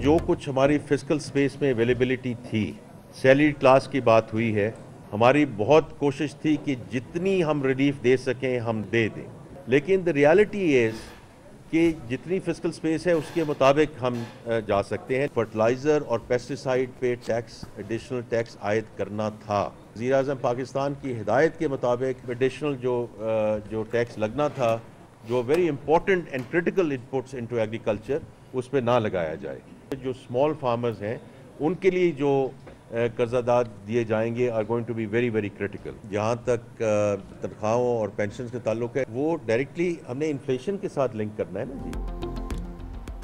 जो कुछ हमारी फिस्कल स्पेस में अवेलेबिलिटी थी, सैलरी क्लास की बात हुई है, हमारी बहुत कोशिश थी कि जितनी हम रिलीफ दे सकें हम दे दें, लेकिन द रियलिटी इज़ कि जितनी फिस्कल स्पेस है उसके मुताबिक हम जा सकते हैं। फर्टिलाइज़र और पेस्टिसाइड पे टैक्स, एडिशनल टैक्स आयद करना था। वज़ीर-ए-आज़म पाकिस्तान की हिदायत के मुताबिक एडिशनल जो टैक्स लगना था, जो very important and critical inputs into agriculture, उस पर ना लगाया जाए। जो स्मॉल फार्मर्स हैं उनके लिए जो कर्जादार दिए जाएंगे are going to be very very critical. जहाँ तक तनख्वाहों और पेंशन के ताल्लुक है, वो डायरेक्टली हमने इन्फ्लेशन के साथ लिंक करना है ना जी।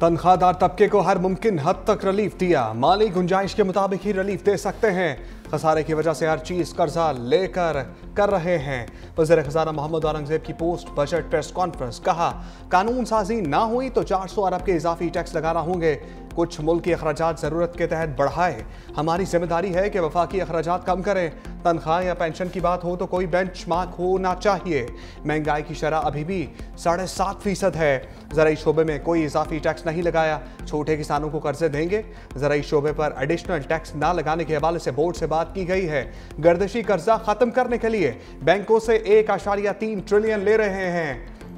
तनख्वाहदार तबके को हर मुमकिन हद तक रिलीफ दिया, माली गुंजाइश के मुताबिक ही रिलीफ दे सकते हैं। खसारे की वजह से हर चीज कर्जा लेकर कर रहे हैं। वज़ीर खजाना मोहम्मद औरंगजेब की पोस्ट बजट प्रेस कॉन्फ्रेंस, कहा कानून साजी ना हुई तो 400 अरब के इजाफी टैक्स लगाना होंगे। कुछ मुल्क के अखराजात ज़रूरत के तहत बढ़ाए, हमारी जिम्मेदारी है कि वफाकी अखराजात कम करें। तनख्वाह या पेंशन की बात हो तो कोई बेंचमार्क होना चाहिए। महंगाई की शरह अभी भी 7.5% है। ज़राई शोबे में कोई इजाफी टैक्स नहीं लगाया। छोटे किसानों को कर्जे देंगे। ज़राई शोबे पर एडिशनल टैक्स ना लगाने के हवाले से बोर्ड से बात की गई है। गर्दिशी कर्जा खत्म करने के लिए बैंकों से 1.3 ट्रिलियन ले रहे हैं।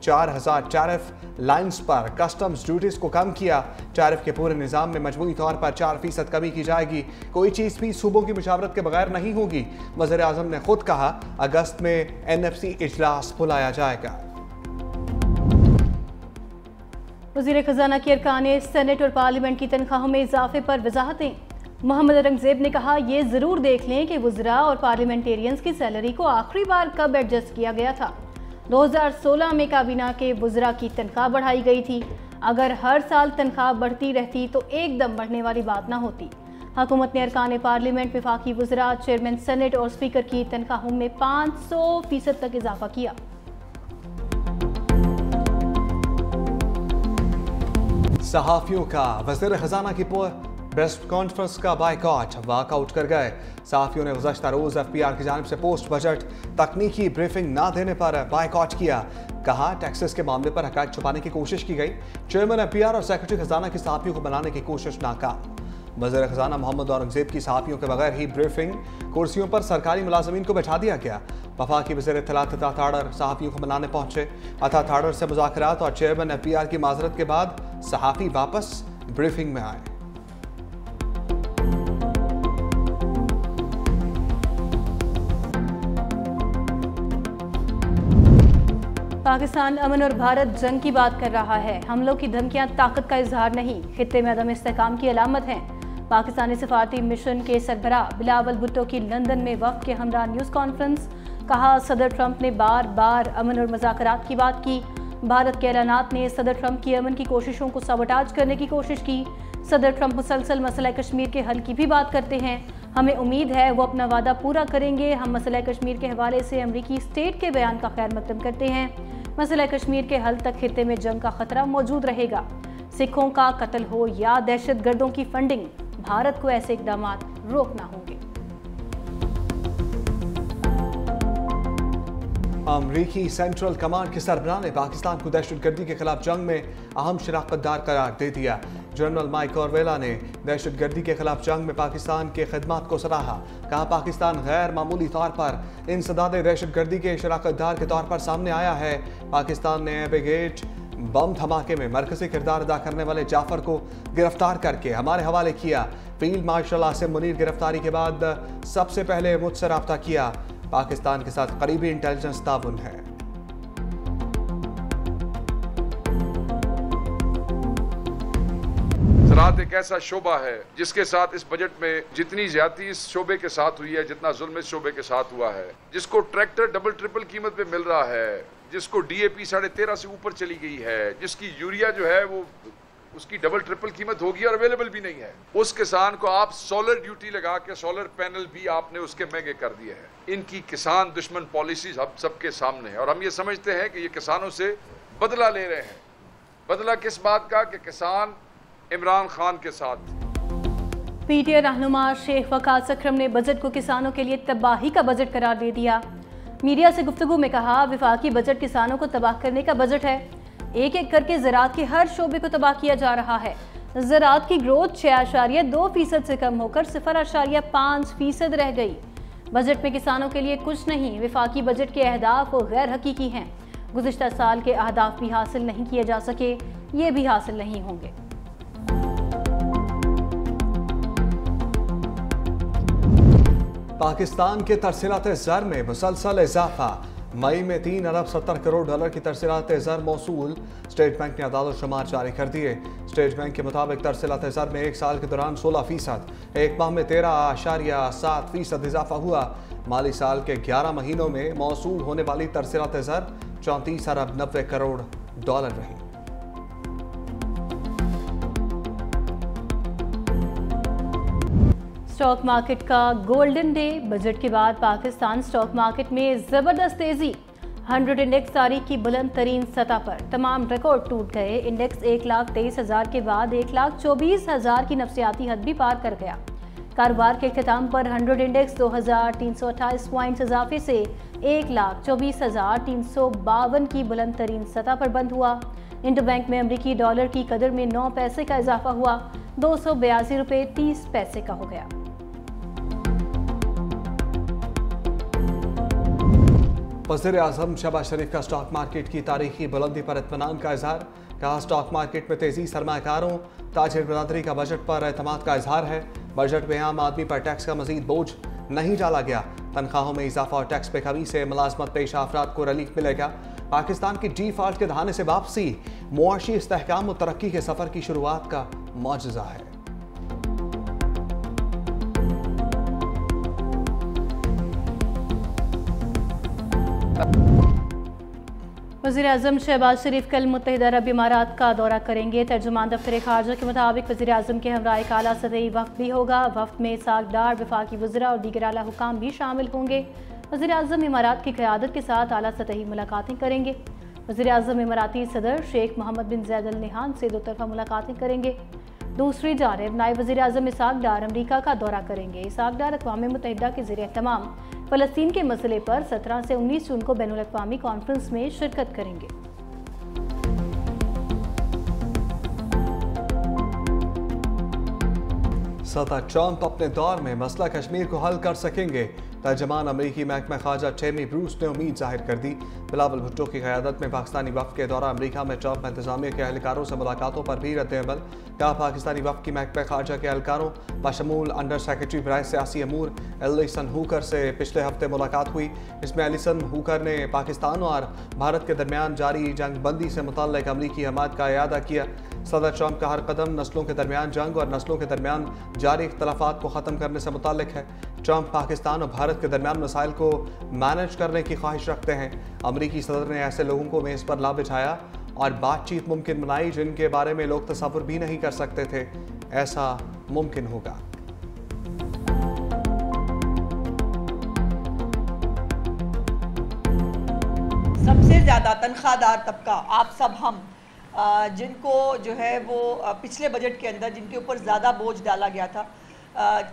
4000 टैरिफ लाइन्स पर कस्टम्स ड्यूटीज को कम किया। टैरिफ के पूरे निज़ाम में मजमूई तौर पर 4% कमी की जाएगी। कोई चीज़ भी सूबों की मुशावरत के बगैर नहीं होगी। वज़ीर आज़म ने खुद कहा अगस्त में NFC इजलास बुलाया जाएगा। वज़ीर खजाना के अरकान सेनेट और पार्लियामेंट की तनख्वाहों में इजाफे पर वजाहतें। मोहम्मद औरंगजेब ने कहा ये ज़रूर देख लें कि वज़रा और पार्लियामेंटेरियंस की सैलरी को आखिरी बार कब एडजस्ट किया गया था। 2016 में काबीना के वज़रा की तनख्वाह बढ़ाई गई थी। अगर हर साल तनख्वाह बढ़ती रहती तो एकदम बढ़ने वाली बात ना होती। हुकूमत ने अरकान पार्लियामेंट, वफाकी वज़रा, चेयरमैन सेनेट और स्पीकर की तनख्वाहों में 500% तक इजाफा किया। सहाफियों का वज़ीर खजाना की प्रेस कॉन्फ्रेंस का बायकॉट, वॉकआउट कर गए। सहाफियों ने गुज़श्ता रोज़ FPR की जानिब से पोस्ट बजट तकनीकी ब्रीफिंग ना देने पर बायकॉट किया। कहा टैक्सेस के मामले पर हक़ाइक़ छुपाने की कोशिश की गई। चेयरमैन FPR और सेक्रेटरी खजाना की सहाफियों को बनाने की कोशिश नाकाम। वज़ीर खजाना मोहम्मद औरंगजेब की सहाफियों के बगैर ही ब्रीफिंग, कुर्सियों पर सरकारी मुलाजमीन को बैठा दिया गया। वफाकी वज़ीर इत्तलात अता थाड़र सहाफियों को बनाने पहुंचे। अता थाड़र से मुज़ाकरात और चेयरमैन FPR की माजरत के बाद सहाफी वापस ब्रीफिंग में आए। पाकिस्तान अमन और भारत जंग की बात कर रहा है। हमलों की धमकियां ताकत का इजहार नहीं, खित्ते में अदम इस्तेहकाम की अलामत हैं। पाकिस्तानी सफारती मिशन के सरबराह बिलावल भुट्टो की लंदन में वफ़द के हमरा न्यूज़ कॉन्फ्रेंस। कहा सदर ट्रंप ने बार बार अमन और मुज़ाकरात की बात की। भारत के ऐलानात ने सदर ट्रंप की अमन की कोशिशों को सबटाज करने की कोशिश की। सदर ट्रंप मुसलसल मसला कश्मीर के हल की भी बात करते हैं। हमें उम्मीद है वो अपना वादा पूरा करेंगे। हम मसला कश्मीर के हवाले से अमरीकी स्टेट के बयान का खैर मकदम करते हैं। मसला कश्मीर के हल तक खित्ते में जंग का खतरा मौजूद रहेगा। सिखों का कत्ल हो या दहशत गर्दों की फंडिंग, भारत को ऐसे इकदाम रोकना होंगे। अमरीकी सेंट्रल कमांड के सरबराह ने पाकिस्तान को दहशतगर्दी के खिलाफ जंग में अहम शराकतदार करार दे दिया। जनरल माइक ऑरवेला ने दहशतगर्दी के खिलाफ जंग में पाकिस्तान के खिदमात को सराहा। कहा पाकिस्तान गैर मामूली तौर पर इंसदाद दहशतगर्दी के शराकतदार के तौर पर सामने आया है। पाकिस्तान ने एबे गेट बम धमाके में मरकजी किरदार अदा करने वाले जाफर को गिरफ्तार करके हमारे हवाले किया। फील्ड मार्शल आसिम मुनीर गिरफ्तारी के बाद सबसे पहले मुझसे रब्ता किया। पाकिस्तान के साथ करीबी इंटेलिजेंस ताउन है। ज़राअत एक ऐसा शोबा है जिसके साथ इस बजट में जितनी ज्यादती इस शोबे के साथ हुई है, जितना जुल्म इस शोबे के साथ हुआ है, जिसको ट्रैक्टर डबल ट्रिपल कीमत पे मिल रहा है, जिसको DAP 13.5 से ऊपर चली गई है, जिसकी यूरिया जो है वो उसकी डबल ट्रिपल कीमत होगी और अवेलेबल भी नहीं है, उस किसान को आप सोलर ड्यूटी लगा के सोलर पैनल भी आपने उसके महंगे कर दिए हैं। इनकी किसान दुश्मन पॉलिसीज हम सबके सामने है और हम ये समझते हैं कि ये किसानों से बदला ले रहे हैं। बदला किस बात का कि किसान इमरान खान के साथ। PTI रहनुमा शेख वकास अकरम ने बजट को किसानों के लिए तबाही का बजट करार दे दिया। मीडिया से गुफ्तगू में कहा विफाकी बजट किसानों को तबाह करने का बजट है। एक एक करके ज़राअत के हर शोबे को तबाह किया जा रहा है। ज़राअत की ग्रोथ 6.2% से कम होकर 0.5% रह गई। बजट में किसानों के लिए कुछ नहीं, विफाकी बजट के अहदाफ गैर हकीकी हैं। गुज़िश्ता साल के अहदाफ भी हासिल नहीं किए जा सके, ये भी हासिल नहीं होंगे। पाकिस्तान के तरसीलात ज़र में मुसलसल इजाफा। मई में 3 अरब 70 करोड़ डॉलर की तरसीलात ज़र मौसूल। स्टेट बैंक ने अदाद शुमार जारी कर दिए। स्टेट बैंक के मुताबिक तरसीलात ज़र में एक साल के दौरान 16%, एक माह में 13.7% इजाफा हुआ। माली साल के 11 महीनों में मौसूल होने वाली तरसीलात ज़र 34 अरब 90 करोड़ डॉलर रही। स्टॉक मार्केट का गोल्डन डे। बजट के बाद पाकिस्तान स्टॉक मार्केट में जबरदस्त तेजी। 100 इंडेक्स तारीख की बुलंद तरीन सतह पर, तमाम रिकॉर्ड टूट गए। इंडेक्स 1,23,000 के बाद 1,24,000 की नफसियाती हद भी पार कर गया। कारोबार के अख्ताम पर 100 इंडेक्स 2,328 पॉइंट्स इजाफे से 1,24,352 की बुलंद तरीन सतह पर बंद हुआ। इंटरबैंक में अमरीकी डॉलर की कदर में 9 पैसे का इजाफा हुआ, 282 रुपये 30 पैसे का हो गया। वज़ीर-ए-आज़म शहबाज शरीफ का स्टॉक मार्केट की तारीखी बुलंदी पर इत्मीनान का इजहार। कहा, स्टॉक मार्केट में तेजी सरमाकारों, ताजिर बिरादरी का बजट पर एतमाद का इजहार है। बजट में आम आदमी पर टैक्स का मजीद बोझ नहीं डाला गया। तनख्वाहों में इजाफा और टैक्स पे कमी से मुलाजमत पेशा अफराद को रिलीफ मिलेगा। पाकिस्तान की डिफॉल्ट के दहाने से वापसी मुआशी इस्तेहकाम और तरक्की के सफर की शुरुआत का मौजज़ा है। वज़ीर-ए-आज़म शहबाज शरीफ कल मुत्तहिदा अरब इमारात का दौरा करेंगे। तर्जुमान दफ्तर खारजा के मुताबिक वज़ीर-ए-आज़म के हमरा एक आला सतही वफ़द भी होगा। वफ़द में सागदार, वफाकी वज़रा और दीगर आला हुकाम भी शामिल होंगे। वज़ीर-ए-आज़म इमारात की क़यादत के साथ आला सतही मुलाकातें करेंगे। वज़ीर-ए-आज़म इमाराती सदर शेख मोहम्मद बिन ज़ैद अल नहयान से 2 तरफ़ा मुलाकातें करेंगे। दूसरी जानिब नायब वज़ीर-ए-आज़म इसाक डार अमरीका का दौरा करेंगे। इसाक डार अक़वाम मुत्तहिदा के ज़ेर-ए-एहतमाम फ़लस्तीन के मसले पर 17 से 19 जून को बैनुल अक़वामी कॉन्फ्रेंस में शिरकत करेंगे। सदर ट्रंप अपने दौर में मसला कश्मीर को हल कर सकेंगे। तर्जमान अमरीकी महकमा खारजा टेमी ब्रूस ने उम्मीद जाहिर कर दी। बिलावल भुट्टो की क़यादत में पाकिस्तानी वफ़द के दौरा अमरीका में ट्रंप इंतजामिया के एहलकारों से मुलाकातों पर भी रद्द-ए-अमल। कहा, पाकिस्तानी वफ़द की महकमा खारजा के एहलकारों बशमूल अंडर सेक्रेटरी बराए सियासी अमूर एलिसन हुकर से पिछले हफ्ते मुलाकात हुई। इसमें एलिसन हुकर ने पाकिस्तान और भारत के दरमियान जारी जंग बंदी से मुतल्लिक़ अमरीकी हमायत का इयादा किया। सदर ट्रंप का हर कदम नस्लों के दरमियान जंग और नस्लों के दरमियान जारी इख्तलाफात को ख़त्म करने से मुताल्लिक़ है। ट्रंप पाकिस्तान और भारत के दरमियान मसाइल को मैनेज करने की ख्वाहिश रखते हैं। अमरीकी सदर ने ऐसे लोगों को मेज़ पर ला बिठाया और बातचीत मुमकिन बनाई जिनके बारे में लोग तसव्वुर भी नहीं कर सकते थे। ऐसा मुमकिन होगा। सबसे ज़्यादा तनख्वाहदार तबका आप सब हम जिनको जो है वो पिछले बजट के अंदर जिनके ऊपर ज़्यादा बोझ डाला गया था,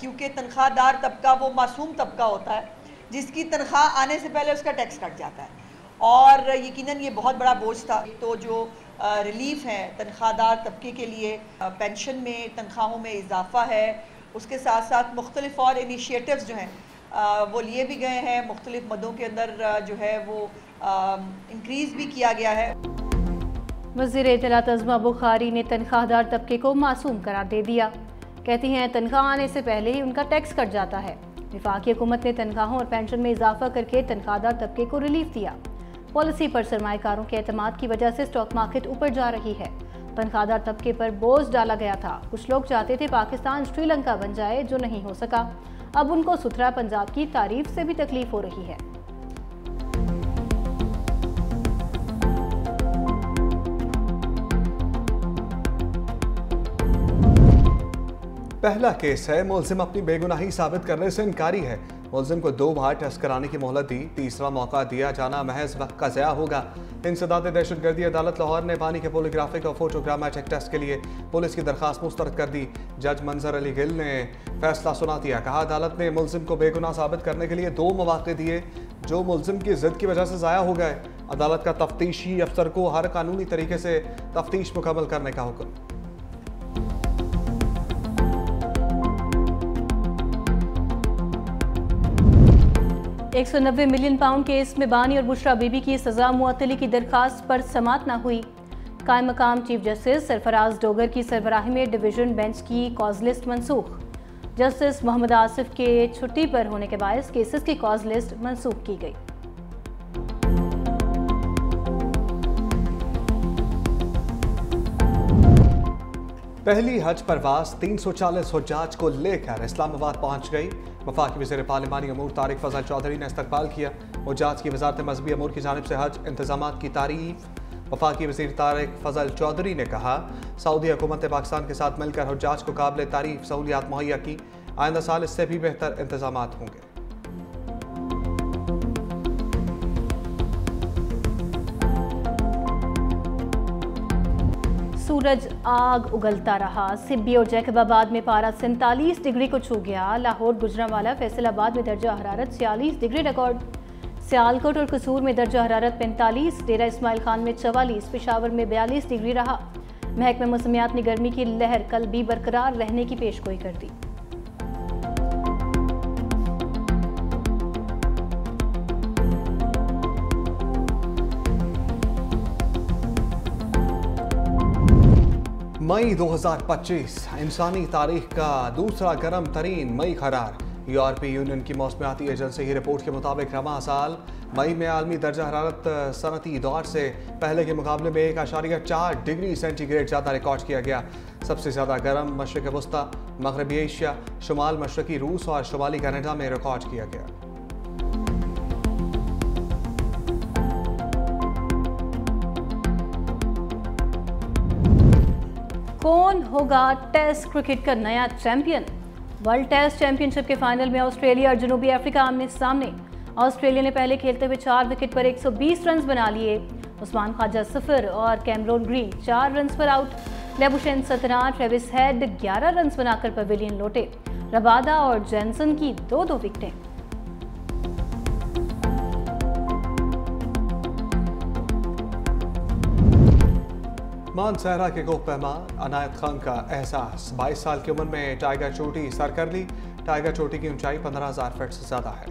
क्योंकि तनख्वाहदार तबका वो मासूम तबका होता है जिसकी तनख्वाह आने से पहले उसका टैक्स कट जाता है, और यकीनन ये बहुत बड़ा बोझ था। तो जो रिलीफ है तनख्वाहदार तबके के लिए, पेंशन में तनख्वाहों में इजाफा है, उसके साथ साथ मुख्तलिफ और इनिशिएटिव्स जो हैं वो लिए भी गए हैं। मुख्तलिफ मदों के अंदर जो है वो इंक्रीज़ भी किया गया है। वज़ीर इत्तलात अज़मा बुखारी ने तनख्वाहदार तबके को मासूम करार दे दिया। कहती हैं तनख्वाह आने से पहले ही उनका टैक्स कट जाता है। वफाकी हुकूमत ने तनख्वाहों और पेंशन में इजाफा करके तनख्वाहदार तबके को रिलीफ दिया। पॉलिसी पर सरमाएकारों के एतमाद की वजह से स्टॉक मार्केट ऊपर जा रही है। तनख्वाहदार तबके पर बोझ डाला गया था। कुछ लोग चाहते थे पाकिस्तान श्रीलंका बन जाए, जो नहीं हो सका। अब उनको सुथरा पंजाब की तारीफ से भी तकलीफ हो रही है। पहला केस है, मुलजिम अपनी बेगुनाही साबित करने से इनकारी है। मुलजिम को 2 बार टेस्ट कराने की मोहलत दी, तीसरा मौका दिया जाना महज वक्त का ज़या होगा। इंसदाद दहशतगर्दी अदालत लाहौर ने पानी के पोलीग्राफिक और फोटोग्रामेटिक टेस्ट के लिए पुलिस की दरख्वास्त मुस्तरद कर दी। जज मंजर अली गिल ने फैसला सुना दिया। कहा, अदालत ने मुलजिम को बेगुनाह साबित करने के लिए 2 मौके दिए जो मुलजिम की जिद की वजह से ज़ाया हो गए। अदालत का तफ्तीशी अफसर को हर कानूनी तरीके से तफ्तीश मुकम्मल करने का हुक्म। 190 मिलियन पाउंड केस में बानी और बुशरा बीबी की सजा मुअत्तली की दरखास्त पर समाअत न हुई। कायम मकाम चीफ जस्टिस सरफराज डोगर की सरबराही में डिवीजन बेंच की कॉज लिस्ट मनसूख। जस्टिस मोहम्मद आसिफ के छुट्टी पर होने के बायस केसेस की कॉज लिस्ट मनसूख की गई। पहली हज परवास 340 हुज्जाज को लेकर इस्लामाबाद पहुंच गई। वफाकी वज़ीर पार्लिमानी अमूर तारिक फजल चौधरी ने इस्तकबाल किया। हुज्जाज की वजारत मजहबी अमूर की जानिब से हज इंतजामात की तारीफ। वफाकी वज़ीर तारिक फजल चौधरी ने कहा, सऊदी हुकूमत ने पाकिस्तान के साथ मिलकर हुज्जाज को काबिल तारीफ सहूलियात मुहैया की। आइंदा साल इससे भी बेहतर इंतजामात होंगे। सूरज आग उगलता रहा। सिब्बी और जैकबाबाद में पारा 47 डिग्री को छू गया। लाहौर, गुजरांवाला, फैसलाबाद में दर्जा हरारत 46 डिग्री रिकॉर्ड। सियालकोट और कसूर में दर्जा हरारत 45, डेरा इस्माइल खान में 44, पेशावर में 42 डिग्री रहा। महकमे मौसमियात ने गर्मी की लहर कल भी बरकरार रहने की पेशगोई कर दी। मई 2025 इंसानी तारीख का दूसरा गर्म तरीन मई करार। यूरोपीय यूनियन की मौसमियाती एजेंसी की रिपोर्ट के मुताबिक रवा साल मई में आलमी दर्जा हरारत सनती दौर से पहले के मुकाबले में 1.4 डिग्री सेंटीग्रेड ज़्यादा रिकॉर्ड किया गया। सबसे ज़्यादा गर्म मशरक़ वस्ता, मगरबी एशिया, शुमाल मशरक़ी रूस और शुमाली कनाडा में रिकॉर्ड किया गया। कौन होगा टेस्ट क्रिकेट का नया चैंपियन? वर्ल्ड टेस्ट चैंपियनशिप के फाइनल में ऑस्ट्रेलिया और जनूबी अफ्रीका आमने सामने। ऑस्ट्रेलिया ने पहले खेलते हुए 4 विकेट पर 120 रन बना लिए। उस्मान ख्वाजा 0 और कैमरून ग्रीन 4 रन पर out. Labuschagne 17, Travis head 11 run बनाकर पवेलियन लौटे। रबादा और जैनसन की 2-2 विकेटें। मानसहरा के गोह पहलवान अनायत खान का एहसास। 22 साल की उम्र में टाइगर चोटी सर कर ली। टाइगर चोटी की ऊंचाई 15,000 फीट से ज्यादा है।